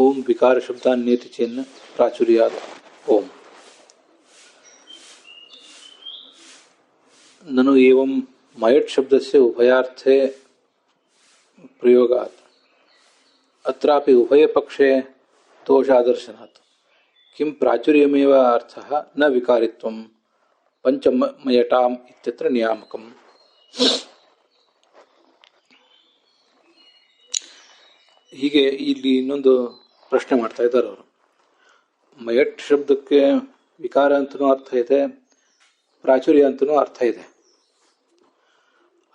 ओम विकार शब्दान्येति चेन्न प्राचुर्यात् ओम ननु एवं मयट शब्दस्य उभयार्थे प्रयोगात् अत्रापि उभयपक्षे दोषादर्शनात् किं प्राचुर्यमेव अर्थः न विकारित्वं पंचमयटाम् इत्यत्र नियामकम्। ಹೀಗೆ ಇಲ್ಲಿ ಇನ್ನೊಂದು ಪ್ರಶ್ನೆ ಮಾಡ್ತಾ ಇದ್ದಾರೆ ಅವರು. ಮಯಟ್ ಶಬ್ದಕ್ಕೆ ವಿಕಾರ ಅಂತನೂ ಅರ್ಥ ಇದೆ, ಪ್ರಾಚುರ್ಯ ಅಂತನೂ ಅರ್ಥ ಇದೆ.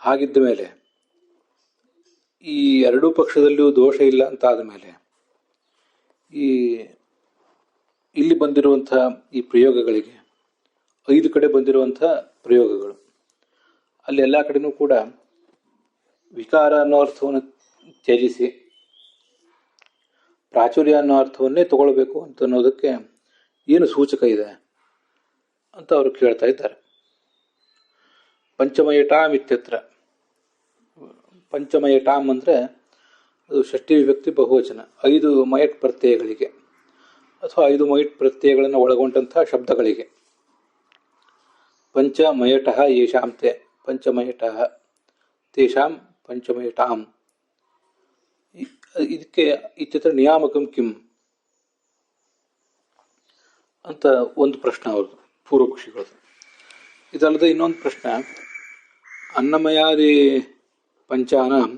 ಹಾಗಿದ್ದ ಮೇಲೆ ಈ ಎರಡೂ ಪಕ್ಷದಲ್ಲಿಯೂ ದೋಷ ಇಲ್ಲ ಅಂತಾದ ಮೇಲೆ ಈ ಇಲ್ಲಿ ಬಂದಿರುವಂತಹ ಈ ಪ್ರಯೋಗಗಳಿಗೆ 5 ಕಡೆ ಬಂದಿರುವಂತಹ ಪ್ರಯೋಗಗಳು ಅಲ್ಲಿ ಎಲ್ಲ ಕಡೆನೂ ಕೂಡ ವಿಕಾರ ಅನ್ನೋ ಅರ್ಥವನ್ನು ತ್ಯಜಿಸಿ ಪ್ರಾಚುರ್ಯ ಅನ್ನೋ ಅರ್ಥವನ್ನೇ ತಗೊಳ್ಬೇಕು ಅಂತ ಅನ್ನೋದಕ್ಕೆ ಏನು ಸೂಚಕ ಇದೆ ಅಂತ ಅವರು ಕೇಳ್ತಾ ಇದ್ದಾರೆ. ಪಂಚಮಯಟಾಮ್ ಇತ್ಯತ್ರ, ಪಂಚಮಯಟಾಮ್ ಅಂದರೆ ಅದು ಷಷ್ಠಿ ವಿಭಕ್ತಿ ಬಹುವಚನ, 5 ಮಯಟ್ ಪ್ರತ್ಯಯಗಳಿಗೆ ಅಥವಾ 5 ಮಯಟ್ ಪ್ರತ್ಯಯಗಳನ್ನು ಒಳಗೊಂಡಂತಹ ಶಬ್ದಗಳಿಗೆ. ಪಂಚಮಯಟಃ ಯೇಷಾಂ ತೇ ಪಂಚಮಯಟಃ ತೇಷಾಂ ಪಂಚಮಯಟಾಂ. ಇದಕ್ಕೆ ಇತ್ಯತ್ರ ನಿಯಾಮಕಂ ಕಿಂ ಅಂತ ಒಂದು ಪ್ರಶ್ನೆ ಅವ್ರದ್ದು, ಪೂರ್ವಪಕ್ಷಿಗಳದ್ದು. ಇದಲ್ಲದೆ ಇನ್ನೊಂದು ಪ್ರಶ್ನೆ, ಅನ್ನಮಯಾದಿ ಪಂಚಾನಾಂ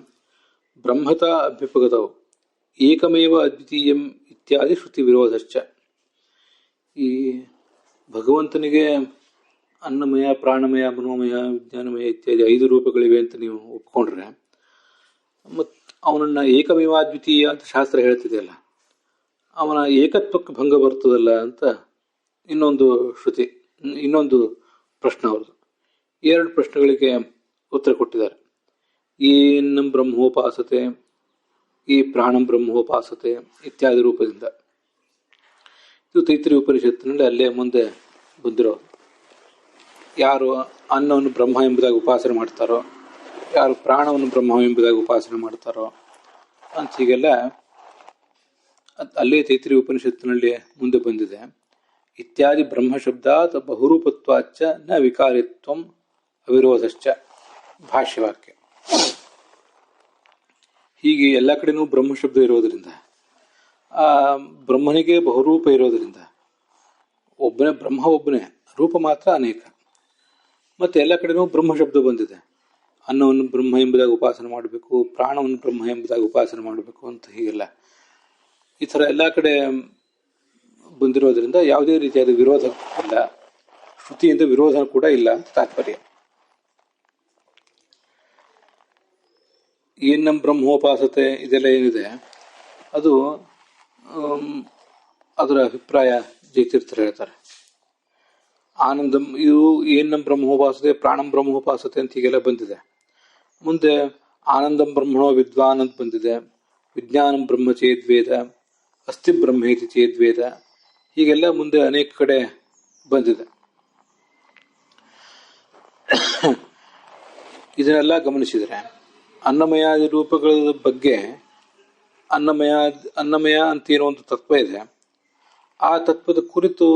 ಬ್ರಹ್ಮತ ಅಭ್ಯುಪಗತವು ಏಕಮೇವ ಅದ್ವಿತೀಯಂ ಇತ್ಯಾದಿ ಶ್ರುತಿ ವಿರೋಧಶ್ಚ. ಈ ಭಗವಂತನಿಗೆ ಅನ್ನಮಯ, ಪ್ರಾಣಮಯ, ಮನೋಮಯ, ವಿಜ್ಞಾನಮಯ ಇತ್ಯಾದಿ 5 ರೂಪಗಳಿವೆ ಅಂತ ನೀವು ಒಪ್ಕೊಂಡ್ರೆ ಮತ್ತು ಅವನನ್ನು ಏಕಮೇವಾದ್ವಿತೀಯ ಅಂತ ಶಾಸ್ತ್ರ ಹೇಳ್ತಿದೆಯಲ್ಲ, ಅವನ ಏಕತ್ವಕ್ಕೆ ಭಂಗ ಬರ್ತದಲ್ಲ ಅಂತ ಇನ್ನೊಂದು ಶ್ರುತಿ, ಇನ್ನೊಂದು ಪ್ರಶ್ನೆ ಅವ್ರದ್ದು. 2 ಪ್ರಶ್ನೆಗಳಿಗೆ ಉತ್ತರ ಕೊಟ್ಟಿದ್ದಾರೆ. ಏನಂ ಬ್ರಹ್ಮೋಪಾಸತೆ, ಈ ಪ್ರಾಣಂ ಬ್ರಹ್ಮೋಪಾಸತೆ ಇತ್ಯಾದಿ ರೂಪದಿಂದ. ಇದು ತೈತ್ರಿಯ ಉಪನಿಷತ್ತಿನಲ್ಲಿ ಅಲ್ಲೇ ಮುಂದೆ ಬಂದಿರೋದು. ಯಾರು ಅನ್ನವನ್ನು ಬ್ರಹ್ಮ ಎಂಬುದಾಗಿ ಉಪಾಸನೆ ಮಾಡ್ತಾರೋ, ಯಾರು ಪ್ರಾಣವನ್ನು ಬ್ರಹ್ಮ ಎಂಬುದಾಗಿ ಉಪಾಸನೆ ಮಾಡ್ತಾರೋ ಅಂತ ಹೀಗೆಲ್ಲ ಅಲ್ಲೇ ತೈತ್ರಿಯ ಉಪನಿಷತ್ತಿನಲ್ಲಿ ಮುಂದೆ ಬಂದಿದೆ. ಇತ್ಯಾದಿ ಬ್ರಹ್ಮಶಬ್ದಾತ್ ಬಹುರೂಪತ್ವಾಚ್ಚ ನ ವಿಕಾರಿತ್ವಂ ಅವಿರೋಧಶ್ಚ ಭಾಷ್ಯವಾಕ್ಯ. ಹೀಗೆ ಎಲ್ಲ ಕಡೆನೂ ಬ್ರಹ್ಮಶಬ್ದ ಇರೋದರಿಂದ, ಆ ಬ್ರಹ್ಮನಿಗೆ ಬಹುರೂಪ ಇರೋದರಿಂದ, ಒಬ್ಬನೇ ಬ್ರಹ್ಮ, ಒಬ್ಬನೇ ರೂಪ ಮಾತ್ರ ಅನೇಕ. ಮತ್ತು ಎಲ್ಲ ಕಡೆನೂ ಬ್ರಹ್ಮಶಬ್ದ ಬಂದಿದೆ. ಅನ್ನವನ್ನು ಬ್ರಹ್ಮ ಎಂಬುದಾಗಿ ಉಪಾಸನೆ ಮಾಡಬೇಕು, ಪ್ರಾಣವನ್ನು ಬ್ರಹ್ಮ ಎಂಬುದಾಗಿ ಉಪಾಸನೆ ಮಾಡಬೇಕು ಅಂತ ಹೀಗೆಲ್ಲ ಈ ಥರ ಎಲ್ಲ ಕಡೆ ಬಂದಿರೋದ್ರಿಂದ ಯಾವುದೇ ರೀತಿಯಾದ ವಿರೋಧ ಇಲ್ಲ, ಶ್ರುತಿಯಿಂದ ವಿರೋಧ ಕೂಡ ಇಲ್ಲ ಅಂತ ತಾತ್ಪರ್ಯ. ಏನ್ ನಮ್ಮ ಬ್ರಹ್ಮೋಪಾಸತೆ ಇದೆಲ್ಲ ಏನಿದೆ ಅದು ಅದರ ಅಭಿಪ್ರಾಯ ಜಯತೀರ್ಥರು ಹೇಳ್ತಾರೆ. ಆನಂದಂ, ಇದು ಏನ್ ನಮ್ಮ ಬ್ರಹ್ಮೋಪಾಸತೆ, ಪ್ರಾಣಂ ಬ್ರಹ್ಮೋಪಾಸತೆ ಅಂತ ಹೀಗೆಲ್ಲ ಬಂದಿದೆ. ಮುಂದೆ ಆನಂದಂ ಬ್ರಹ್ಮಣೋ ವಿದ್ವಾನ್ ಅಂತ ಬಂದಿದೆ, ವಿಜ್ಞಾನಂ ಬ್ರಹ್ಮ ಚೇದ್ವೇದ, ಅಸ್ಥಿ ಬ್ರಹ್ಮೇತಿ ಚೇದ್ವೇದ, ಹೀಗೆಲ್ಲ ಮುಂದೆ ಅನೇಕ ಕಡೆ ಬಂದಿದೆ. ಇದನ್ನೆಲ್ಲ ಗಮನಿಸಿದರೆ ಅನ್ನಮಯಾದಿ ರೂಪಗಳ ಬಗ್ಗೆ ಅನ್ನಮಯ ಅಂತ ಏನೋ ಒಂದು ತತ್ವ ಇದೆ. ಆ ತತ್ವದ ಕುರಿತು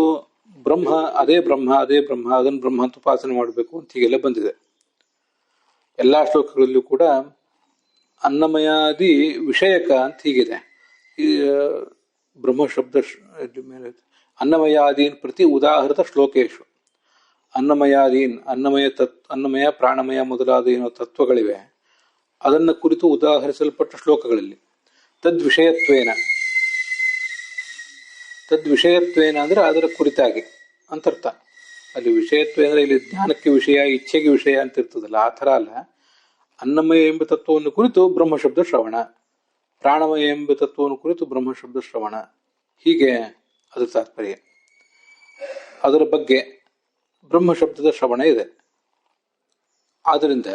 ಬ್ರಹ್ಮ ಅದೇ ಬ್ರಹ್ಮ ಅದನ್ನು ಬ್ರಹ್ಮ ಅಂತ ಉಪಾಸನೆ ಮಾಡಬೇಕು ಅಂತ ಹೀಗೆಲ್ಲ ಬಂದಿದೆ. ಎಲ್ಲ ಶ್ಲೋಕಗಳಲ್ಲೂ ಕೂಡ ಅನ್ನಮಯಾದಿ ವಿಷಯಕ ಅಂತ ಹೀಗಿದೆ. ಈ ಬ್ರಹ್ಮಶಬ್ದ ಮೇಲೆ ಅನ್ನಮಯಾದೀನ್ ಪ್ರತಿ ಉದಾಹೃತ ಶ್ಲೋಕೇಶು, ಅನ್ನಮಯಾದೀನ್ ಅನ್ನಮಯ ಪ್ರಾಣಮಯ ಮೊದಲಾದ ಏನೋ ತತ್ವಗಳಿವೆ, ಅದನ್ನು ಕುರಿತು ಉದಾಹರಿಸಲ್ಪಟ್ಟ ಶ್ಲೋಕಗಳಲ್ಲಿ ತದ್ವಿಷಯತ್ವೇನ ಅಂದ್ರೆ ಅದರ ಕುರಿತಾಗಿ ಅಂತರ್ಥ. ಅಲ್ಲಿ ವಿಷಯತ್ವ ಅಂದ್ರೆ ಇಲ್ಲಿ ಜ್ಞಾನಕ್ಕೆ ವಿಷಯ, ಇಚ್ಛೆಗೆ ವಿಷಯ ಅಂತ ಇರ್ತದಲ್ಲ, ಆ ಥರ ಅಲ್ಲ. ಅನ್ನಮಯ ಎಂಬ ತತ್ವವನ್ನು ಕುರಿತು ಬ್ರಹ್ಮಶಬ್ದ ಶ್ರವಣ, ಪ್ರಾಣಮಯ ಎಂಬ ತತ್ವವನ್ನು ಕುರಿತು ಬ್ರಹ್ಮಶಬ್ದ ಶ್ರವಣ, ಹೀಗೆ ಅದರ ತಾತ್ಪರ್ಯ. ಅದರ ಬಗ್ಗೆ ಬ್ರಹ್ಮಶಬ್ದದ ಶ್ರವಣ ಇದೆ. ಆದ್ದರಿಂದ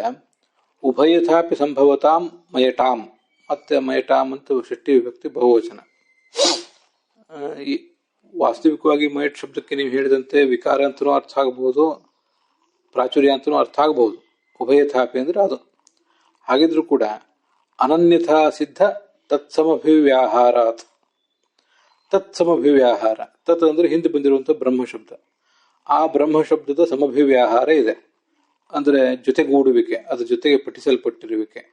ಉಭಯಥಾಪಿ ಸಂಭವತಾಂ ಮಯಟಾಂ, ಮತ್ತೆ ಮಯಟಾಂ ಅಂತ ಷಷ್ಠಿ ವಿಭಕ್ತಿ ಬಹುವಚನ. ವಾಸ್ತವಿಕವಾಗಿ ಮಯಟ್ ಶಬ್ದಕ್ಕೆ ನೀವು ಹೇಳಿದಂತೆ ವಿಕಾರ ಅಂತನೂ ಅರ್ಥ ಆಗಬಹುದು, ಪ್ರಾಚುರ್ಯ ಅಂತನೂ ಅರ್ಥ ಆಗಬಹುದು. ಉಭಯಥಾಪಿ ಅಂದ್ರೆ ಅದು. ಹಾಗಿದ್ರೂ ಕೂಡ ಅನನ್ಯಥಾ ಸಿದ್ಧ ತತ್ಸಮಭಿವ್ಯಾಹಾರಾತ್ ತತ್ ಸಮಭಿವ್ಯಾಹಾರ. ತತ್ ಅಂದ್ರೆ ಹಿಂದೆ ಬಂದಿರುವಂಥ ಬ್ರಹ್ಮ ಶಬ್ದ. ಆ ಬ್ರಹ್ಮ ಶಬ್ದದ ಸಮಭಿವ್ಯಾಹಾರ ಇದೆ, ಅಂದರೆ ಜೊತೆಗೂಡುವಿಕೆ, ಅದ್ರ ಜೊತೆಗೆ ಪಠಿಸಲ್ಪಟ್ಟಿರುವಿಕೆ,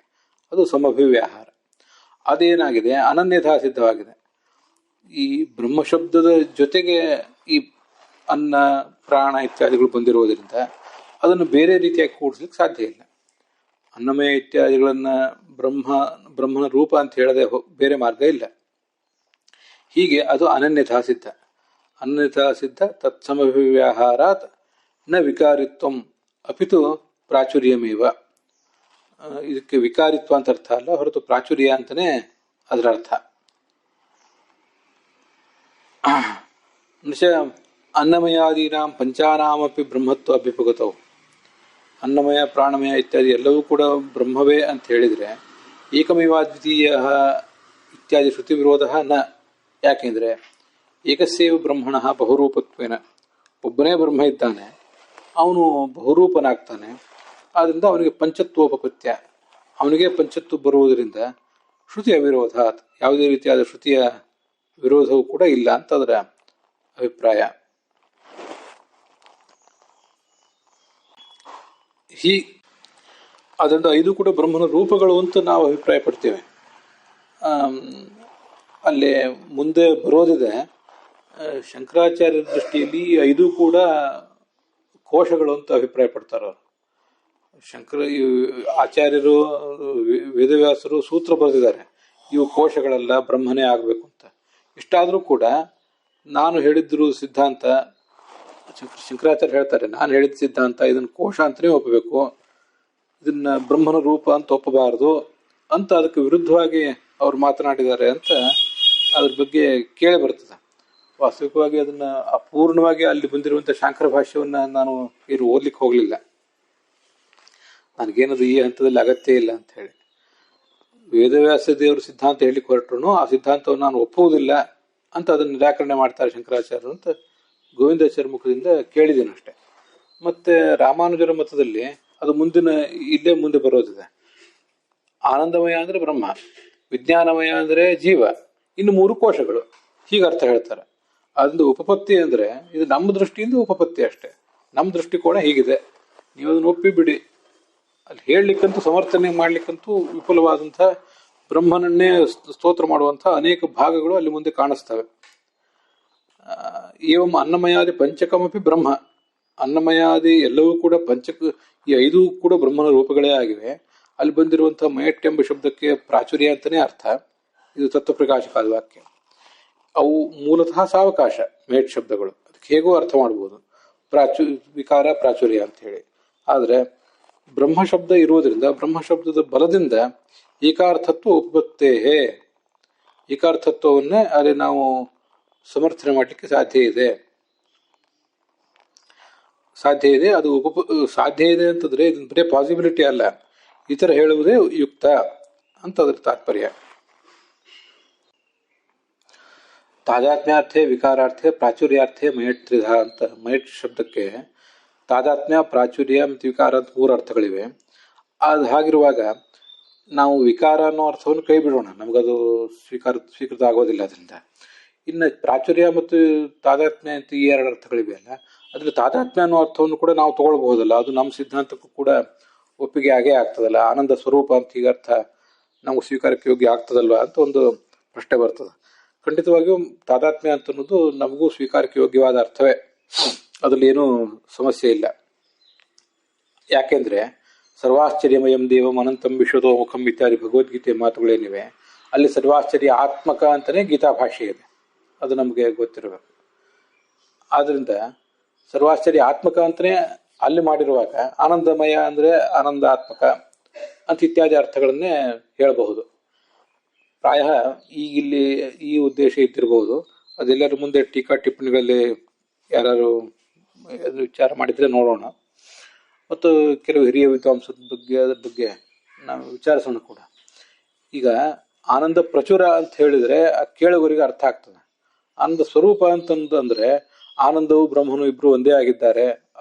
ಅದು ಸಮಭಿವ್ಯಾಹಾರ. ಅದೇನಾಗಿದೆ, ಅನನ್ಯಥಾ ಸಿದ್ಧವಾಗಿದೆ. ಈ ಬ್ರಹ್ಮಶಬ್ದದ ಜೊತೆಗೆ ಈ ಅನ್ನ ಪ್ರಾಣ ಇತ್ಯಾದಿಗಳು ಬಂದಿರುವುದರಿಂದ ಅದನ್ನು ಬೇರೆ ರೀತಿಯಾಗಿ ಕೂಡಿಸ್ಲಿಕ್ಕೆ ಸಾಧ್ಯ ಇಲ್ಲ. ಅನ್ನಮಯ ಇತ್ಯಾದಿಗಳನ್ನ ಬ್ರಹ್ಮನ ರೂಪ ಅಂತ ಹೇಳದೆ ಬೇರೆ ಮಾರ್ಗ ಇಲ್ಲ. ಹೀಗೆ ಅದು ಅನನ್ಯಥಾ ಸಿದ್ಧ. ಅನನ್ಯಥಾ ಸಿದ್ಧ ತತ್ಸಮವ್ಯವಹಾರಾತ್ ನ ವಿಕಾರಿತ್ವಂ ಅಪಿತು ಪ್ರಾಚುರ್ಯಮೇವ. ಇದಕ್ಕೆ ವಿಕಾರಿತ್ವ ಅಂತ ಅರ್ಥ ಅಲ್ಲ, ಹೊರತು ಪ್ರಾಚುರ್ಯ ಅಂತಾನೆ ಅದರ ಅರ್ಥ. ಅನ್ನಮಯಾದೀನಾಂ ಪಂಚಾನಾಮಪಿ ಬ್ರಹ್ಮತ್ವ ಅಭ್ಯುಪಗತವು. ಅನ್ನಮಯ ಪ್ರಾಣಮಯ ಇತ್ಯಾದಿ ಎಲ್ಲವೂ ಕೂಡ ಬ್ರಹ್ಮವೇ ಅಂತ ಹೇಳಿದರೆ ಏಕಮೇವಾದ್ವಿತೀಯ ಇತ್ಯಾದಿ ಶ್ರುತಿ ವಿರೋಧ ನ. ಯಾಕೆಂದರೆ ಏಕಸ್ಯೇವ ಬ್ರಹ್ಮಣ ಬಹುರೂಪತ್ವೇನ, ಒಬ್ಬನೇ ಬ್ರಹ್ಮ ಇದ್ದಾನೆ, ಅವನು ಬಹುರೂಪನಾಗ್ತಾನೆ. ಆದ್ದರಿಂದ ಅವನಿಗೆ ಪಂಚತ್ವೋಪಪತ್ಯ, ಅವನಿಗೆ ಪಂಚತ್ವ ಬರುವುದರಿಂದ ಶ್ರುತಿ ಅವಿರೋಧ, ಯಾವುದೇ ರೀತಿಯಾದ ಶ್ರುತಿಯ ವಿರೋಧವೂ ಕೂಡ ಇಲ್ಲ ಅಂತ ಅದರ ಅಭಿಪ್ರಾಯ. ಅದರಿಂದ ಐದು ಕೂಡ ಬ್ರಹ್ಮನ ರೂಪಗಳು ಅಂತ ನಾವು ಅಭಿಪ್ರಾಯ ಪಡ್ತೇವೆ. ಅಲ್ಲಿ ಮುಂದೆ ಬರೋದಿದೆ, ಶಂಕರಾಚಾರ್ಯರ ದೃಷ್ಟಿಯಲ್ಲಿ ಐದು ಕೂಡ ಕೋಶಗಳು ಅಂತ ಅಭಿಪ್ರಾಯ ಪಡ್ತಾರೆ ಅವರು. ಆಚಾರ್ಯರು ವೇದವ್ಯಾಸರು ಸೂತ್ರ ಬರೆದಿದ್ದಾರೆ, ಇವು ಕೋಶಗಳೆಲ್ಲ ಬ್ರಹ್ಮನೇ ಆಗಬೇಕು ಅಂತ. ಇಷ್ಟಾದರೂ ಕೂಡ ನಾನು ಹೇಳಿದ್ರು ಸಿದ್ಧಾಂತ, ಶಂಕರಾಚಾರ್ಯ ಹೇಳ್ತಾರೆ ನಾನು ಹೇಳಿದ ಸಿದ್ಧಾಂತ ಇದನ್ನು ಕೋಶ ಅಂತಲೇ ಒಪ್ಪಬೇಕು, ಇದನ್ನ ಬ್ರಹ್ಮನ ರೂಪ ಅಂತ ಒಪ್ಪಬಾರದು ಅಂತ ಅದಕ್ಕೆ ವಿರುದ್ಧವಾಗಿ ಅವ್ರು ಮಾತನಾಡಿದ್ದಾರೆ ಅಂತ ಅದ್ರ ಬಗ್ಗೆ ಕೇಳಿ ಬರ್ತದೆ. ವಾಸ್ತವಿಕವಾಗಿ ಅದನ್ನ ಅಪೂರ್ಣವಾಗಿ ಅಲ್ಲಿ ಬಂದಿರುವಂಥ ಶಾಂಕರ ಭಾಷ್ಯವನ್ನ ನಾನು ಓದ್ಲಿಕ್ಕೆ ಹೋಗಲಿಲ್ಲ, ನನಗೇನದು ಈ ಹಂತದಲ್ಲಿ ಅಗತ್ಯ ಇಲ್ಲ ಅಂತ ಹೇಳಿ. ವೇದವ್ಯಾಸ ದೇವರು ಸಿದ್ಧಾಂತ ಹೇಳಿಕ್ಕೆ ಹೊರಟ್ರು ಆ ಸಿದ್ಧಾಂತವನ್ನು ನಾನು ಒಪ್ಪುವುದಿಲ್ಲ ಅಂತ ಅದನ್ನು ನಿರಾಕರಣೆ ಮಾಡ್ತಾರೆ ಶಂಕರಾಚಾರ್ಯರು ಅಂತ ಗೋವಿಂದಾಚಾರ್ಯ ಮುಖದಿಂದ ಕೇಳಿದ್ದೇನೆ ಅಷ್ಟೆ. ಮತ್ತೆ ರಾಮಾನುಜರ ಮತದಲ್ಲಿ ಅದು ಇಲ್ಲೇ ಮುಂದೆ ಬರೋದಿದೆ. ಆನಂದಮಯ ಅಂದ್ರೆ ಬ್ರಹ್ಮ, ವಿಜ್ಞಾನಮಯ ಅಂದ್ರೆ ಜೀವ, ಇನ್ನು ಮೂರು ಕೋಶಗಳು, ಹೀಗೆ ಅರ್ಥ ಹೇಳ್ತಾರೆ. ಅದರಿಂದ ಉಪಪತ್ತಿ ಅಂದ್ರೆ ಇದು ನಮ್ಮ ದೃಷ್ಟಿಯಿಂದ ಉಪಪತ್ತಿ ಅಷ್ಟೇ, ನಮ್ಮ ದೃಷ್ಟಿಕೋನ ಹೀಗಿದೆ, ನೀವು ಅದನ್ನು ಒಪ್ಪಿ ಬಿಡಿ. ಅಲ್ಲಿ ಹೇಳಲಿಕ್ಕಂತೂ ಸಮರ್ಥನೆ ಮಾಡ್ಲಿಕ್ಕಂತೂ ವಿಪುಲವಾದಂಥ ಬ್ರಹ್ಮನನ್ನೇ ಸ್ತೋತ್ರ ಮಾಡುವಂಥ ಅನೇಕ ಭಾಗಗಳು ಅಲ್ಲಿ ಮುಂದೆ ಕಾಣಿಸ್ತವೆ. ಏವಂ ಅನ್ನಮಯಾದಿ ಪಂಚಕಮಪಿ ಬ್ರಹ್ಮ, ಅನ್ನಮಯಾದಿ ಎಲ್ಲವೂ ಕೂಡ ಈ ಐದು ಕೂಡ ಬ್ರಹ್ಮನ ರೂಪಗಳೇ ಆಗಿವೆ. ಅಲ್ಲಿ ಬಂದಿರುವಂತಹ ಮಯಟ್ ಎಂಬ ಶಬ್ದಕ್ಕೆ ಪ್ರಾಚುರ್ಯ ಅಂತಾನೆ ಅರ್ಥ. ಇದು ತತ್ವಪ್ರಕಾಶಕಾದ ವಾಕ್ಯ. ಅವು ಮೂಲತಃ ಸಾವಕಾಶ ಮೇಟ್ ಶಬ್ದಗಳು, ಅದಕ್ಕೆ ಹೇಗೋ ಅರ್ಥ ಮಾಡ್ಬೋದು, ವಿಕಾರ ಪ್ರಾಚುರ್ಯ ಅಂತ ಹೇಳಿ. ಆದರೆ ಬ್ರಹ್ಮ ಶಬ್ದ ಇರುವುದರಿಂದ ಬ್ರಹ್ಮಶಬ್ದದ ಬಲದಿಂದ ಏಕಾರ್ಥತ್ವ ಉಪಪತ್ತೇ, ಏಕಾರ್ಥತ್ವವನ್ನೇ ಅಲ್ಲಿ ನಾವು ಸಮರ್ಥನೆ ಮಾಡಲಿಕ್ಕೆ ಸಾಧ್ಯ ಇದೆ. ಅದು ಸಾಧ್ಯ ಇದೆ ಅಂತಂದ್ರೆ ಇದನ್ನ ಬರೀ ಪಾಸಿಬಿಲಿಟಿ ಅಲ್ಲ, ಈ ಥರ ಹೇಳುವುದೇ ಯುಕ್ತ ಅಂತ ಅದರ ತಾತ್ಪರ್ಯ. ತಾದಾತ್ಮ್ಯಾರ್ಥೆ ವಿಕಾರಾರ್ಥೆ ಪ್ರಾಚುರ್ಯಾರ್ಥೆ ಮಯಟ್ ತ್ರಿಧ ಅಂತ. ಮಯಟ್ ಶಬ್ದಕ್ಕೆ ತಾದಾತ್ಮ್ಯ, ಪ್ರಾಚುರ್ಯ ಮತ್ತು ವಿಕಾರ ಅಂತ ಮೂರು ಅರ್ಥಗಳಿವೆ. ಅದು ಹಾಗಿರುವಾಗ ನಾವು ವಿಕಾರ ಅನ್ನೋ ಅರ್ಥವನ್ನು ಕೈ ಬಿಡೋಣ, ನಮಗದು ಸ್ವೀಕೃತ ಆಗೋದಿಲ್ಲ ಅದರಿಂದ. ಇನ್ನು ಪ್ರಾಚುರ್ಯ ಮತ್ತು ತಾದಾತ್ಮ್ಯ ಅಂತ ಈ ಎರಡು ಅರ್ಥಗಳಿವೆ ಅಲ್ಲ, ಅದ್ರಲ್ಲಿ ತಾದಾತ್ಮ್ಯ ಅನ್ನೋ ಅರ್ಥವನ್ನು ಕೂಡ ನಾವು ತಗೊಳ್ಬಹುದಲ್ಲ, ಅದು ನಮ್ಮ ಸಿದ್ಧಾಂತಕ್ಕೂ ಕೂಡ ಒಪ್ಪಿಗೆ ಆಗೇ ಆಗ್ತದಲ್ಲ. ಆನಂದ ಸ್ವರೂಪ ಅಂತ ಈಗ ಅರ್ಥ ನಮ್ಗೆ ಸ್ವೀಕಾರಕ್ಕೆ ಯೋಗ್ಯ ಆಗ್ತದಲ್ವಾ ಅಂತ ಒಂದು ಪ್ರಶ್ನೆ ಬರ್ತದೆ. ಖಂಡಿತವಾಗಿಯೂ ತಾದಾತ್ಮ್ಯ ಅಂತ ಅನ್ನೋದು ನಮಗೂ ಸ್ವೀಕಾರಕ್ಕೆ ಯೋಗ್ಯವಾದ ಅರ್ಥವೇ, ಅದ್ರಲ್ಲಿ ಏನೂ ಸಮಸ್ಯೆ ಇಲ್ಲ. ಯಾಕೆಂದ್ರೆ ಸರ್ವಾಶ್ಚರ್ಯಮಯಂ ದೇವಂ ಅನಂತಂ ವಿಶ್ವತೋ ಮುಖಂ ಇತ್ಯಾದಿ ಭಗವದ್ಗೀತೆ ಮಾತುಗಳೇನಿವೆ, ಅಲ್ಲಿ ಸರ್ವಾಶ್ಚರ್ಯ ಆತ್ಮಕ ಅಂತಾನೆ ಗೀತಾ ಭಾಷೆ ಇದೆ, ಅದು ನಮಗೆ ಗೊತ್ತಿರಬೇಕು. ಆದ್ರಿಂದ ಸರ್ವಾಶ್ಚರ್ಯ ಆತ್ಮಕ ಅಂತಾನೆ ಅಲ್ಲಿ ಮಾಡಿರುವಾಗ ಆನಂದಮಯ ಅಂದ್ರೆ ಆನಂದಾತ್ಮಕ ಅಂತ ಇತ್ಯಾದಿ ಅರ್ಥಗಳನ್ನೇ ಹೇಳಬಹುದು. ಪ್ರಾಯ ಈಗಿಲ್ಲಿ ಈ ಉದ್ದೇಶ ಇದ್ದಿರಬಹುದು, ಅದೆಲ್ಲರ ಮುಂದೆ ಟೀಕಾ ಟಿಪ್ಪಣಿಗಳಲ್ಲಿ ಯಾರು ವಿಚಾರ ಮಾಡಿದ್ರೆ ನೋಡೋಣ. ಮತ್ತು ಕೆಲವು ಹಿರಿಯ ವಿದ್ವಾಂಸದ ಬಗ್ಗೆ ಅದ್ರ ಬಗ್ಗೆ ನಾವು ವಿಚಾರಿಸೋಣ ಕೂಡ. ಈಗ ಆನಂದ ಪ್ರಚುರ ಅಂತ ಹೇಳಿದ್ರೆ ಕೇಳುಗರಿಗೆ ಅರ್ಥ ಆಗ್ತದೆ. ಆನಂದ ಸ್ವರೂಪ ಅಂತಂದ್ರೆ ಆನಂದವು ಬ್ರಹ್ಮನು ಇಬ್ರು ಒಂದೇ ಆಗಿದ್ದಾರೆ,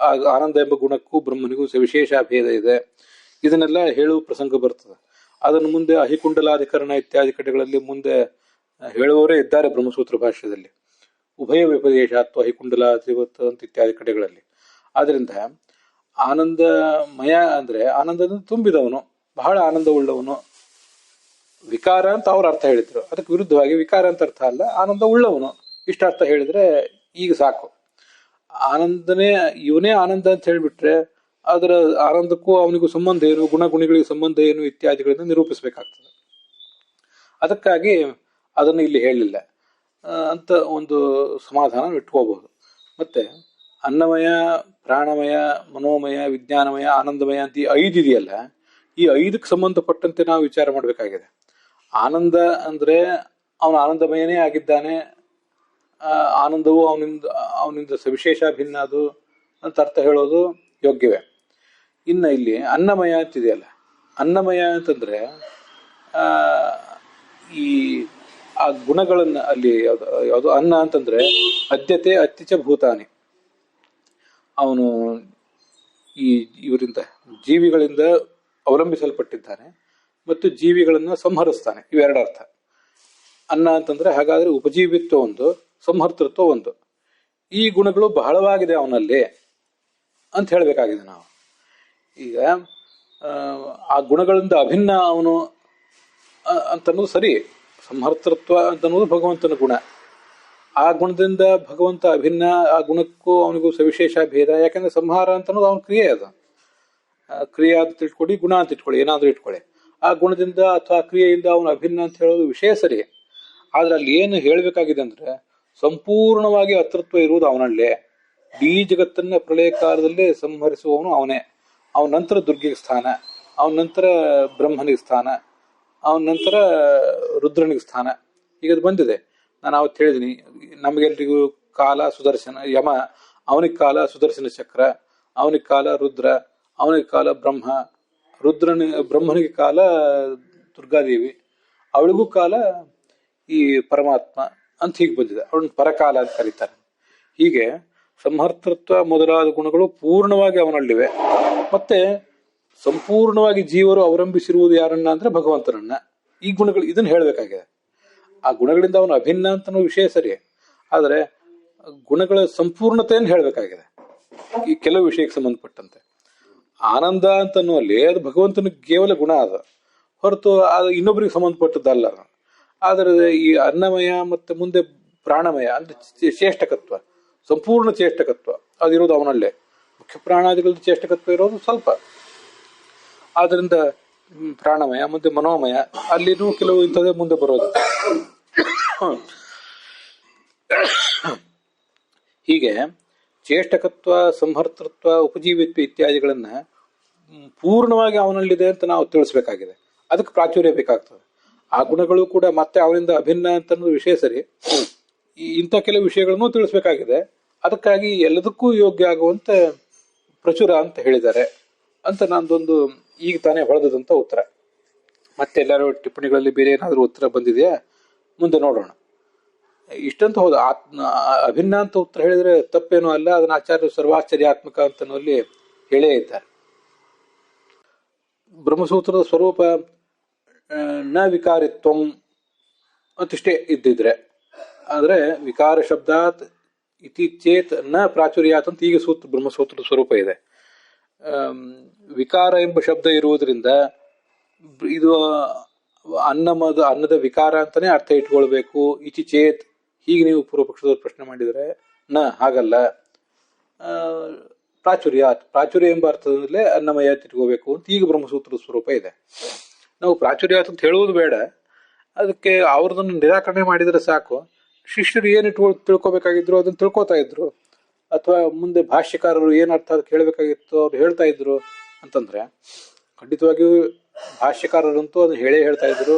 ಆನಂದ ಎಂಬ ಗುಣಕ್ಕೂ ಬ್ರಹ್ಮನಿಗೂ ವಿಶೇಷ ಭೇದ ಇದೆ, ಇದನ್ನೆಲ್ಲ ಹೇಳುವ ಪ್ರಸಂಗ ಬರ್ತದೆ. ಅದನ್ನು ಮುಂದೆ ಅಹಿಕುಂಡಲಾಧಿಕರಣ ಇತ್ಯಾದಿ ಕಡೆಗಳಲ್ಲಿ ಮುಂದೆ ಹೇಳುವವರೇ ಇದ್ದಾರೆ ಬ್ರಹ್ಮಸೂತ್ರ ಭಾಷ್ಯದಲ್ಲಿ. ಉಭಯ ವಿಪದೇಶಾತ್ವ ಹೈಕುಂಡಲ ತ್ರಿವತ್ ಅಂತ ಇತ್ಯಾದಿ ಕಡೆಗಳಲ್ಲಿ. ಆದ್ರಿಂದ ಆನಂದಮಯ ಅಂದ್ರೆ ಆನಂದದಿಂದ ತುಂಬಿದವನು, ಬಹಳ ಆನಂದವುಳ್ಳವನು. ವಿಕಾರ ಅಂತ ಅವ್ರ ಅರ್ಥ ಹೇಳಿದ್ರು, ಅದಕ್ಕೆ ವಿರುದ್ಧವಾಗಿ ವಿಕಾರ ಅಂತ ಅರ್ಥ ಅಲ್ಲ, ಆನಂದ ಉಳ್ಳವನು, ಇಷ್ಟ ಅರ್ಥ ಹೇಳಿದ್ರೆ ಈಗ ಸಾಕು. ಆನಂದನೇ ಇವನೇ ಆನಂದ ಅಂತ ಹೇಳಿಬಿಟ್ರೆ ಅದರ ಆನಂದಕ್ಕೂ ಅವನಿಗೂ ಸಂಬಂಧ ಏನು, ಗುಣಗಳಿಗೆ ಸಂಬಂಧ ಏನು ಇತ್ಯಾದಿಗಳನ್ನು ನಿರೂಪಿಸಬೇಕಾಗ್ತದೆ. ಅದಕ್ಕಾಗಿ ಅದನ್ನು ಇಲ್ಲಿ ಹೇಳಲಿಲ್ಲ ಅಂತ ಒಂದು ಸಮಾಧಾನ ಇಟ್ಕೋಬಹುದು. ಮತ್ತೆ ಅನ್ನಮಯ, ಪ್ರಾಣಮಯ, ಮನೋಮಯ, ವಿಜ್ಞಾನಮಯ, ಆನಂದಮಯ ಅಂತ ಈ 5 ಇದೆಯಲ್ಲ, ಈ 5ಕ್ಕೆ ಸಂಬಂಧಪಟ್ಟಂತೆ ನಾವು ವಿಚಾರ ಮಾಡಬೇಕಾಗಿದೆ. ಆನಂದ ಅಂದ್ರೆ ಅವನು ಆನಂದಮಯನೇ ಆಗಿದ್ದಾನೆ, ಆನಂದವು ಅವನಿಂದ ಸವಿಶೇಷ ಭಿನ್ನ ಅದು ಅಂತ ಅರ್ಥ ಹೇಳೋದು ಯೋಗ್ಯವೇ. ಇನ್ನು ಇಲ್ಲಿ ಅನ್ನಮಯ ಅಂತಿದೆಯಲ್ಲ, ಅನ್ನಮಯ ಅಂತಂದ್ರೆ ಈ ಆ ಗುಣಗಳನ್ನ ಅಲ್ಲಿ ಯಾವುದು ಅನ್ನ ಅಂತಂದ್ರೆ ಅದ್ಯತೆ ಅತ್ಯಚ ಭೂತಾನಿ, ಅವನು ಈ ಇವರಿಂದ ಜೀವಿಗಳಿಂದ ಅವಲಂಬಿಸಲ್ಪಟ್ಟಿದ್ದಾನೆ ಮತ್ತು ಜೀವಿಗಳನ್ನ ಸಂಹರಿಸ್ತಾನೆ, ಇವೆರಡು ಅರ್ಥ. ಅನ್ನ ಅಂತಂದ್ರೆ ಹಾಗಾದ್ರೆ ಉಪಜೀವಿತ್ವ ಒಂದು, ಸಂಹರ್ತೃತ್ವ ಒಂದು. ಈ ಗುಣಗಳು ಬಹಳವಾಗಿದೆ ಅವನಲ್ಲಿ ಅಂತ ಹೇಳಬೇಕಾಗಿದೆ ನಾವು. ಈಗ ಆ ಗುಣಗಳಿಂದ ಅಭಿನ್ನ ಅವನು ಅಂತನ್ನೋದು ಸರಿ, ಸಂಹರ್ತೃತ್ವ ಅಂತನ್ನೋದು ಭಗವಂತನ ಗುಣ. ಆ ಗುಣದಿಂದ ಭಗವಂತ ಅಭಿನ್ನ, ಆ ಗುಣಕ್ಕೂ ಅವನಿಗೂ ಸವಿಶೇಷ ಭೇದ. ಯಾಕಂದ್ರೆ ಸಂಹಾರ ಅಂತನ್ನೋದು ಅವನ ಕ್ರಿಯೆ, ಅದು ಕ್ರಿಯೆ ಅಂತ ಇಟ್ಕೊಳ್ಳಿ, ಗುಣ ಅಂತ ಇಟ್ಕೊಳ್ಳಿ, ಏನಾದ್ರೂ ಇಟ್ಕೊಳ್ಳಿ. ಆ ಗುಣದಿಂದ ಅಥವಾ ಕ್ರಿಯೆಯಿಂದ ಅವನು ಅಭಿನ್ನ ಅಂತ ಹೇಳೋದು ವಿಷಯ ಸರಿ. ಆದ್ರೆ ಅಲ್ಲಿ ಏನು ಹೇಳಬೇಕಾಗಿದೆ ಅಂದ್ರೆ ಸಂಪೂರ್ಣವಾಗಿ ಅತೃತ್ವ ಇರುವುದು ಅವನಲ್ಲೇ. ಇಡೀ ಜಗತ್ತನ್ನ ಪ್ರಳಯ ಕಾಲದಲ್ಲೇ ಸಂಹರಿಸುವವನು ಅವನೇ. ಅವನ ನಂತರ ದುರ್ಗಿಗೆ ಸ್ಥಾನ, ಅವನ ನಂತರ ಬ್ರಹ್ಮನಿಗೆ ಸ್ಥಾನ, ಅವನ ನಂತರ ರುದ್ರನಿಗೆ ಸ್ಥಾನ. ಈಗ ಅದು ಬಂದಿದೆ. ನಾನು ಅವತ್ತು ಹೇಳಿದ್ದೀನಿ, ನಮಗೆಲ್ರಿಗೂ ಕಾಲ ಸುದರ್ಶನ ಯಮ, ಅವನಿಗೆ ಕಾಲ ಸುದರ್ಶನ ಚಕ್ರ, ಅವನಿಗೆ ಕಾಲ ರುದ್ರ, ಅವನಿಗೆ ಕಾಲ ಬ್ರಹ್ಮ, ಬ್ರಹ್ಮನಿಗೆ ಕಾಲ ದುರ್ಗಾದೇವಿ, ಅವಳಿಗೂ ಕಾಲ ಈ ಪರಮಾತ್ಮ ಅಂತ ಹೀಗೆ ಬಂದಿದೆ. ಅವಳನ್ನ ಪರಕಾಲ ಅಂತ ಕರೀತಾರೆ. ಹೀಗೆ ಸಂಹರ್ತೃತ್ವ ಮೊದಲಾದ ಗುಣಗಳು ಪೂರ್ಣವಾಗಿ ಅವನಲ್ಲಿವೆ. ಮತ್ತೆ ಸಂಪೂರ್ಣವಾಗಿ ಜೀವರು ಅವಲಂಬಿಸಿರುವುದು ಯಾರನ್ನ ಅಂದ್ರೆ ಭಗವಂತನನ್ನ. ಈ ಗುಣಗಳು ಇದನ್ನ ಹೇಳಬೇಕಾಗಿದೆ. ಆ ಗುಣಗಳಿಂದ ಅವನು ಅಭಿನ್ನ ಅಂತನೂ ವಿಷಯ ಸರಿ, ಆದರೆ ಗುಣಗಳ ಸಂಪೂರ್ಣತೆಯನ್ನು ಹೇಳಬೇಕಾಗಿದೆ ಈ ಕೆಲವು ವಿಷಯಕ್ಕೆ ಸಂಬಂಧಪಟ್ಟಂತೆ. ಆನಂದ ಅಂತನ್ನುವಲ್ಲಿ ಅದು ಭಗವಂತನ ಕೇವಲ ಗುಣ ಅದ, ಹೊರತು ಅದು ಇನ್ನೊಬ್ಬರಿಗೆ ಸಂಬಂಧಪಟ್ಟದ್ದಲ್ಲ. ಆದರೆ ಈ ಅನ್ನಮಯ ಮತ್ತೆ ಮುಂದೆ ಪ್ರಾಣಮಯ ಅಂದ್ರೆ ಚೇಷ್ಟಕತ್ವ, ಸಂಪೂರ್ಣ ಚೇಷ್ಟಕತ್ವ ಅದಿರೋದು ಅವನಲ್ಲೇ. ಮುಖ್ಯ ಪ್ರಾಣಾದಿಗಳ ಚೇಷ್ಟಕತ್ವ ಇರೋದು ಸ್ವಲ್ಪ. ಆದ್ರಿಂದ ಪ್ರಾಣಮಯ ಮುಂದೆ ಮನೋಮಯ, ಅಲ್ಲಿನೂ ಕೆಲವು ಇಂಥದ್ದೇ ಮುಂದೆ ಬರೋದು. ಹೀಗೆ ಚೇಷ್ಟಕತ್ವ, ಸಂಹರ್ತೃತ್ವ, ಉಪಜೀವಿತ್ವ ಇತ್ಯಾದಿಗಳನ್ನ ಪೂರ್ಣವಾಗಿ ಅವನಲ್ಲಿದೆ ಅಂತ ನಾವು ತಿಳಿಸ್ಬೇಕಾಗಿದೆ. ಅದಕ್ಕೆ ಪ್ರಾಚುರ್ಯ ಬೇಕಾಗ್ತದೆ. ಆ ಗುಣಗಳು ಕೂಡ ಮತ್ತೆ ಅವನಿಂದ ಅಭಿನ್ನ ಅಂತ ವಿಷಯ ಸರಿ, ಇಂಥ ಕೆಲವು ವಿಷಯಗಳನ್ನು ತಿಳಿಸ್ಬೇಕಾಗಿದೆ. ಅದಕ್ಕಾಗಿ ಎಲ್ಲದಕ್ಕೂ ಯೋಗ್ಯ ಆಗುವಂತ ಪ್ರಚುರ ಅಂತ ಹೇಳಿದ್ದಾರೆ ಅಂತ ನಂದೊಂದು ಈಗ ತಾನೇ ಹೊಳೆದಂತ ಉತ್ತರ. ಮತ್ತೆ ಎಲ್ಲರೂ ಟಿಪ್ಪಣಿಗಳಲ್ಲಿ ಬೇರೆ ಏನಾದರೂ ಉತ್ತರ ಬಂದಿದೆಯಾ ಮುಂದೆ ನೋಡೋಣ. ಇಷ್ಟಂತ ಹೌದು, ಅಭಿನ್ನ ಅಂತ ಉತ್ತರ ಹೇಳಿದ್ರೆ ತಪ್ಪೇನೂ ಅಲ್ಲ. ಅದನ್ನ ಆಚಾರ್ಯ ಸರ್ವಾಶ್ಚರ್ಯಾತ್ಮಕ ಅಂತನಲ್ಲಿ ಹೇಳೇ ಇದ್ದಾರೆ. ಬ್ರಹ್ಮಸೂತ್ರದ ಸ್ವರೂಪ ನ ವಿಕಾರಿತ್ವಂ ಅಂತಿಷ್ಟೇ ಇದ್ದಿದ್ರೆ, ಆದ್ರೆ ವಿಕಾರ ಶಬ್ದಾತ್ ಇತಿ ಚೇತ್ ನ ಪ್ರಾಚುರ್ಯಾತ್ ಅಂತ ಈಗ ಬ್ರಹ್ಮಸೂತ್ರದ ಸ್ವರೂಪ ಇದೆ. ವಿಕಾರ ಎಂಬ ಶಬ್ದ ಇರುವುದರಿಂದ ಇದು ಅನ್ನದ ವಿಕಾರ ಅಂತಾನೆ ಅರ್ಥ ಇಟ್ಕೊಳ್ಬೇಕು. ಇತಿ ಚೇತ್, ಹೀಗೆ ನೀವು ಪೂರ್ವ ಪಕ್ಷದವ್ರು ಪ್ರಶ್ನೆ ಮಾಡಿದರೆ ನ ಹಾಗಲ್ಲ, ಪ್ರಾಚುರ್ಯ ಎಂಬ ಅರ್ಥದಲ್ಲೇ ಅನ್ನಮಯ ಇಟ್ಕೋಬೇಕು ಅಂತ ಈಗ ಬ್ರಹ್ಮಸೂತ್ರದ ಸ್ವರೂಪ ಇದೆ. ನಾವು ಪ್ರಾಚುರ್ಯಾತ್ ಅಂತ ಹೇಳುವುದು ಬೇಡ, ಅದಕ್ಕೆ ಅವ್ರದನ್ನು ನಿರಾಕರಣೆ ಮಾಡಿದರೆ ಸಾಕು. ಶಿಷ್ಯರು ಏನು ತಿಳ್ಕೊಬೇಕಾಗಿದ್ರು ಅದನ್ನು ತಿಳ್ಕೊತಾ ಇದ್ರು, ಅಥವಾ ಮುಂದೆ ಭಾಷ್ಯಕಾರರು ಏನ್ ಅರ್ಥ ಅದಕ್ಕೆ ಹೇಳ್ಬೇಕಾಗಿತ್ತು ಅವ್ರು ಹೇಳ್ತಾ ಇದ್ರು ಅಂತಂದ್ರೆ ಖಂಡಿತವಾಗಿಯೂ ಭಾಷ್ಯಕಾರರಂತೂ ಅದನ್ನ ಹೇಳ್ತಾ ಇದ್ರು.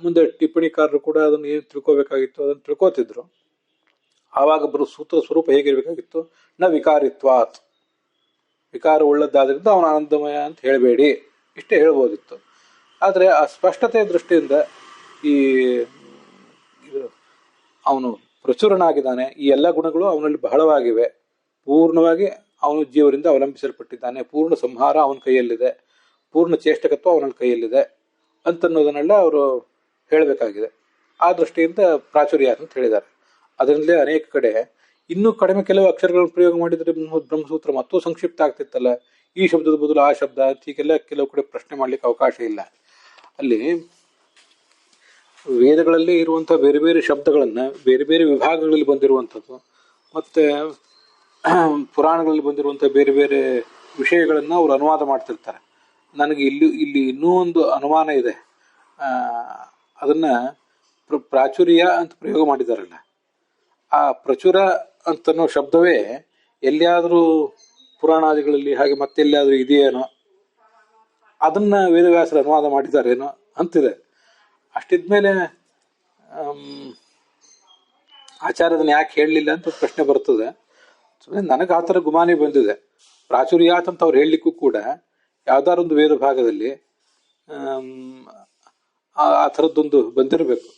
ಮುಂದೆ ಟಿಪ್ಪಣಿಕಾರರು ಕೂಡ ಅದನ್ನು ಏನು ತಿಳ್ಕೊಬೇಕಾಗಿತ್ತು ಅದನ್ನು ತಿಳ್ಕೊತಿದ್ರು. ಆವಾಗ ಸೂತ್ರ ಸ್ವರೂಪ ಹೇಗಿರ್ಬೇಕಾಗಿತ್ತು? ನ ವಿಕಾರಿತ್ವಾತ್, ವಿಕಾರ ಉಳ್ಳದ್ದಾದ್ರಿಂದ ಅವನ ಆನಂದಮಯ ಅಂತ ಹೇಳಬೇಡಿ, ಇಷ್ಟೇ ಹೇಳ್ಬೋದಿತ್ತು. ಆದರೆ ಆ ಸ್ಪಷ್ಟತೆಯ ದೃಷ್ಟಿಯಿಂದ ಈ ಅವನು ಪ್ರಚುರನಾಗಿದ್ದಾನೆ, ಈ ಎಲ್ಲ ಗುಣಗಳು ಅವನಲ್ಲಿ ಬಹಳವಾಗಿವೆ, ಪೂರ್ಣವಾಗಿ ಅವನು ಜೀವರಿಂದ ಅವಲಂಬಿಸಲ್ಪಟ್ಟಿದ್ದಾನೆ, ಪೂರ್ಣ ಸಂಹಾರ ಅವನ ಕೈಯಲ್ಲಿದೆ, ಪೂರ್ಣ ಚೇಷ್ಟಕತ್ವ ಅವನ ಕೈಯಲ್ಲಿದೆ ಅಂತನ್ನೋದನ್ನೆಲ್ಲ ಅವರು ಹೇಳಬೇಕಾಗಿದೆ. ಆ ದೃಷ್ಟಿಯಿಂದ ಪ್ರಾಚುರ್ಯ ಅಂತ ಹೇಳಿದ್ದಾರೆ. ಅದರಿಂದಲೇ ಅನೇಕ ಕಡೆ ಇನ್ನೂ ಕಡಿಮೆ ಕೆಲವು ಅಕ್ಷರಗಳನ್ನು ಪ್ರಯೋಗ ಮಾಡಿದರೆ ಬ್ರಹ್ಮಸೂತ್ರ ಮತ್ತೂ ಸಂಕ್ಷಿಪ್ತ ಆಗ್ತಿತ್ತಲ್ಲ, ಈ ಶಬ್ದದ ಬದಲು ಆ ಶಬ್ದ ಹೀಗೆಲ್ಲ ಕೆಲವು ಕಡೆ ಪ್ರಶ್ನೆ ಮಾಡ್ಲಿಕ್ಕೆ ಅವಕಾಶ ಇಲ್ಲ. ಅಲ್ಲಿ ವೇದಗಳಲ್ಲಿ ಇರುವಂತಹ ಬೇರೆ ಬೇರೆ ಶಬ್ದಗಳನ್ನ ಬೇರೆ ಬೇರೆ ವಿಭಾಗಗಳಲ್ಲಿ ಬಂದಿರುವಂಥದ್ದು, ಮತ್ತೆ ಪುರಾಣಗಳಲ್ಲಿ ಬಂದಿರುವಂತಹ ಬೇರೆ ಬೇರೆ ವಿಷಯಗಳನ್ನ ಅವರು ಅನುವಾದ ಮಾಡ್ತಿರ್ತಾರೆ. ನನಗೆ ಇಲ್ಲಿ ಇನ್ನೂ ಒಂದು ಅನುಮಾನ ಇದೆ. ಅದನ್ನ ಪ್ರಾಚುರ್ಯ ಅಂತ ಪ್ರಯೋಗ ಮಾಡಿದಾರಲ್ಲ, ಆ ಪ್ರಚುರ ಅಂತನೋ ಶಬ್ದವೇ ಎಲ್ಲಿಯಾದರೂ ಪುರಾಣಾದಿಗಳಲ್ಲಿ ಹಾಗೆ ಮತ್ತೆಲ್ಲಿಯಾದರೂ ಇದೆಯೇನೋ, ಅದನ್ನ ವೇದವ್ಯಾಸರು ಅನುವಾದ ಮಾಡಿದಾರೇನೋ ಅಂತಿದೆ. ಅಷ್ಟಿದ್ಮೇಲೆ ಆಚಾರ್ಯದನ್ನ ಯಾಕೆ ಹೇಳಲಿಲ್ಲ ಅಂತ ಪ್ರಶ್ನೆ ಬರ್ತದೆ. ನನಗೆ ಆ ಥರ ಗುಮಾನಿ ಬಂದಿದೆ. ಪ್ರಾಚುರ್ಯಾತ್ ಅಂತ ಅವ್ರು ಹೇಳಲಿಕ್ಕೂ ಕೂಡ ಯಾವ್ದಾರೊಂದು ವೇದ ಭಾಗದಲ್ಲಿ ಆ ಥರದ್ದೊಂದು ಬಂದಿರಬೇಕು.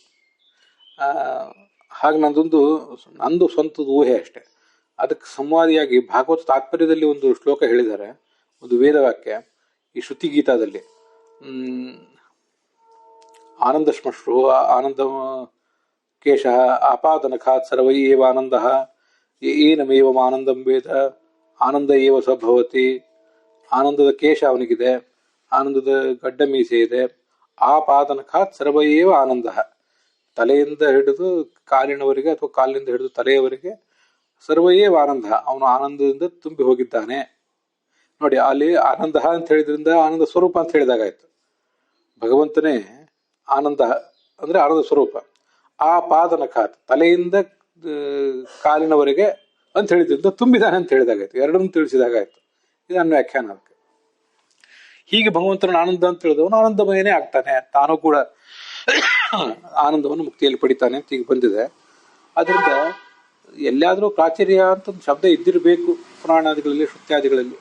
ಹಾಗೆ ನಂದು ಸ್ವಂತದ ಊಹೆ ಅಷ್ಟೆ. ಅದಕ್ಕೆ ಸಂವಾದಿಯಾಗಿ ಭಾಗವತ ತಾತ್ಪರ್ಯದಲ್ಲಿ ಒಂದು ಶ್ಲೋಕ ಹೇಳಿದ್ದಾರೆ, ಒಂದು ವೇದವಾಕ್ಯ, ಈ ಶ್ರುತಿ ಗೀತಾದಲ್ಲಿ. ಆನಂದ ಶ್ಮಶ್ರು ಆನಂದ ಕೇಶ ಆಪಾದನಖಾತ್ ಸರ್ವೈ ಏವ ಆನಂದ ಏನಮೇವಂ ಆನಂದಂ ವೇದ ಆನಂದ ಏವ ಸಭವತಿ. ಆನಂದದ ಕೇಶ ಅವನಿಗಿದೆ, ಆನಂದದ ಗಡ್ಡ ಮೀಸೆ ಇದೆ. ಆಪಾದನಖಾತ್ ಸರ್ವೈ ಏವ ಆನಂದ, ತಲೆಯಿಂದ ಹಿಡಿದು ಕಾಲಿನವರೆಗೆ ಅಥವಾ ಕಾಲಿನಿಂದ ಹಿಡಿದು ತಲೆಯವರೆಗೆ ಸರ್ವಯೇವ ಆನಂದ, ಅವನು ಆನಂದದಿಂದ ತುಂಬಿ ಹೋಗಿದ್ದಾನೆ. ನೋಡಿ, ಅಲ್ಲಿ ಆನಂದ ಅಂತ ಹೇಳಿದ್ರಿಂದ ಆನಂದ ಸ್ವರೂಪ ಅಂತ ಹೇಳಿದಾಗಾಯ್ತು. ಭಗವಂತನೇ ಆನಂದ ಅಂದ್ರೆ ಆನಂದ ಸ್ವರೂಪ. ಆ ಪಾದನಖಾತ್, ತಲೆಯಿಂದ ಕಾಲಿನವರೆಗೆ ಅಂತ ಹೇಳಿದ್ರಿಂದ ತುಂಬಿದಾನೆ ಅಂತ ಹೇಳಿದಾಗಾಯ್ತು. ಎರಡನ್ನೂ ತಿಳಿಸಿದಾಗಾಯ್ತು. ಇದು ನನ್ನ ವ್ಯಾಖ್ಯಾನ. ಅದಕ್ಕೆ ಹೀಗೆ ಭಗವಂತನ ಆನಂದ ಅಂತ ಹೇಳಿದವನು ಆನಂದಮಯನೇ ಆಗ್ತಾನೆ, ತಾನು ಕೂಡ ಆನಂದವನ್ನು ಮುಕ್ತಿಯಲ್ಲಿ ಪಡಿತಾನೆ ಅಂತ ಈಗ ಬಂದಿದೆ. ಅದರಿಂದ ಎಲ್ಲಾದರೂ ಪ್ರಾಚುರ್ಯ ಅಂತ ಒಂದು ಶಬ್ದ ಇದ್ದಿರಬೇಕು ಪುರಾಣಾದಿಗಳಲ್ಲಿ, ಶ್ರುತ್ಯಾದಿಗಳಲ್ಲಿ.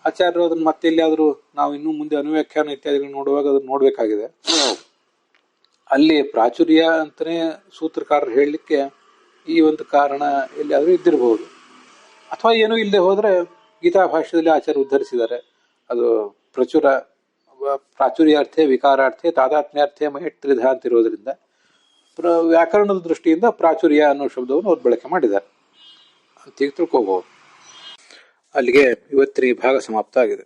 ಆಚಾರ್ಯರು ಅದನ್ನು ಮತ್ತೆ ಎಲ್ಲಿಯಾದರೂ ನಾವು ಇನ್ನೂ ಮುಂದೆ ಅನುವ್ಯಾಖ್ಯಾನ ಇತ್ಯಾದಿಗಳು ನೋಡುವಾಗ ಅದನ್ನು ನೋಡಬೇಕಾಗಿದೆ. ಅಲ್ಲಿ ಪ್ರಾಚುರ್ಯ ಅಂತಲೇ ಸೂತ್ರಕಾರರು ಹೇಳಲಿಕ್ಕೆ ಈ ಒಂದು ಕಾರಣ ಎಲ್ಲಿಯಾದರೂ ಇದ್ದಿರಬಹುದು. ಅಥವಾ ಏನೂ ಇಲ್ಲದೆ ಹೋದರೆ ಗೀತಾ ಭಾಷ್ಯದಲ್ಲಿ ಆಚಾರ್ಯ ಉದ್ಧರಿಸಿದ್ದಾರೆ, ಅದು ಪ್ರಾಚುರ್ಯಾರ್ಥೆ ವಿಕಾರಾರ್ಥೆ ತಾದಾತ್ಮ್ಯಾರ್ಥೆ ಮಹೇಟ್ ತ್ರಿಧ ಅಂತಿರೋದ್ರಿಂದ ವ್ಯಾಕರಣದ ದೃಷ್ಟಿಯಿಂದ ಪ್ರಾಚುರ್ಯ ಅನ್ನೋ ಶಬ್ದವನ್ನು ಅವ್ರು ಬಳಕೆ ಮಾಡಿದ್ದಾರೆ ಅಂತ ತಿಳ್ಕೋಬಹುದು. ಅಲ್ಲಿಗೆ ಇವತ್ತಿನ ಈ ಭಾಗ ಸಮಾಪ್ತ ಆಗಿದೆ.